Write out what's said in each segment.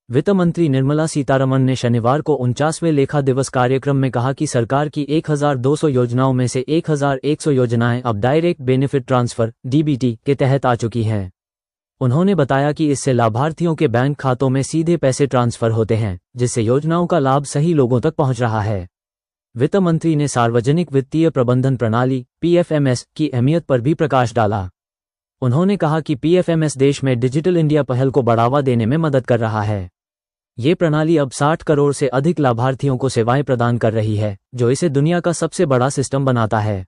वित्त मंत्री निर्मला सीतारमण ने शनिवार को 49वें लेखा दिवस कार्यक्रम में कहा कि सरकार की 1200 योजनाओं में से 1100 योजनाएं अब डायरेक्ट बेनिफिट ट्रांसफर (डीबीटी) के तहत आ चुकी हैं। उन्होंने बताया कि इससे लाभार्थियों के बैंक खातों में सीधे पैसे ट्रांसफर होते हैं, जिससे योजनाओं का लाभ सही लोगों तक पहुंच रहा है। वित्त मंत्री ने सार्वजनिक वित्तीय प्रबंधन प्रणाली (पीएफएमएस) की अहमियत पर भी प्रकाश डाला। उन्होंने कहा कि पीएफएमएस देश में डिजिटल इंडिया पहल को बढ़ावा देने में मदद कर रहा है। ये प्रणाली अब 60 करोड़ से अधिक लाभार्थियों को सेवाएं प्रदान कर रही है, जो इसे दुनिया का सबसे बड़ा सिस्टम बनाता है।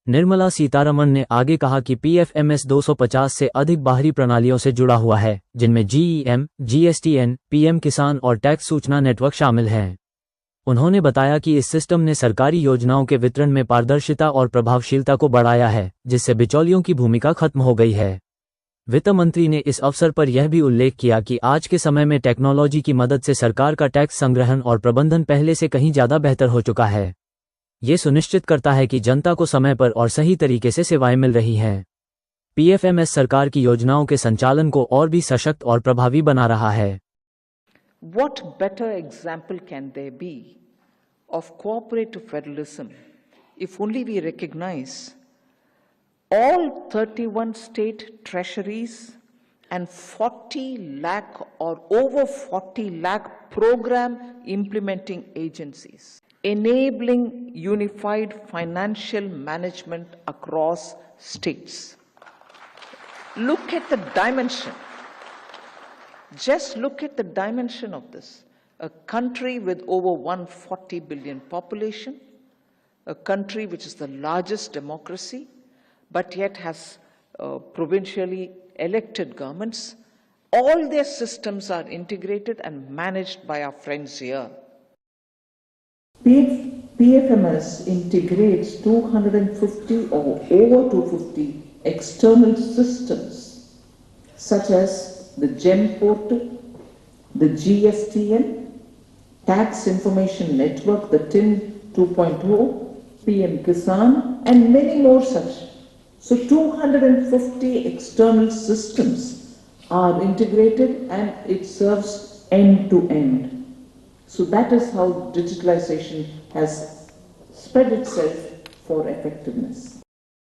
निर्मला सीतारमण ने आगे कहा कि पीएफएमएस 250 से अधिक बाहरी प्रणालियों से जुड़ा हुआ है, जिनमें जीईएम, जीएसटीएन, पीएम किसान और टैक्स सूचना नेटवर्क शामिल हैं। उन्होंने बताया कि इस सिस्टम ने सरकारी योजनाओं के वितरण में पारदर्शिता और प्रभावशीलता को बढ़ाया है, जिससे बिचौलियों की भूमिका खत्म हो गई है। वित्त मंत्री ने इस अवसर पर यह भी उल्लेख किया कि आज के समय में टेक्नोलॉजी की मदद से सरकार का टैक्स संग्रहण और प्रबंधन पहले से कहीं ज़्यादा बेहतर हो चुका है। ये सुनिश्चित करता है कि जनता को समय पर और सही तरीके से सेवाएं मिल रही हैं। पीएफएमएस सरकार की योजनाओं के संचालन को और भी सशक्त और प्रभावी बना रहा है। What better example can there be of cooperative federalism if only we recognize all 31 state treasuries and 40 lakh or over 40 lakh program implementing agencies, enabling unified financial management across states. Look at the dimension. Just look at the dimension of this. A country with over 140 billion population, a country which is the largest democracy, but yet has provincially elected governments. All their systems are integrated and managed by our friends here. PFMS integrates 250 or over 250 external systems, such as the GEM portal, the GSTN, Tax Information Network, the TIN 2.0, PM Kisan, and many more such. So 250 external systems are integrated and it serves end to end. So that is how digitalization has spread itself for effectiveness.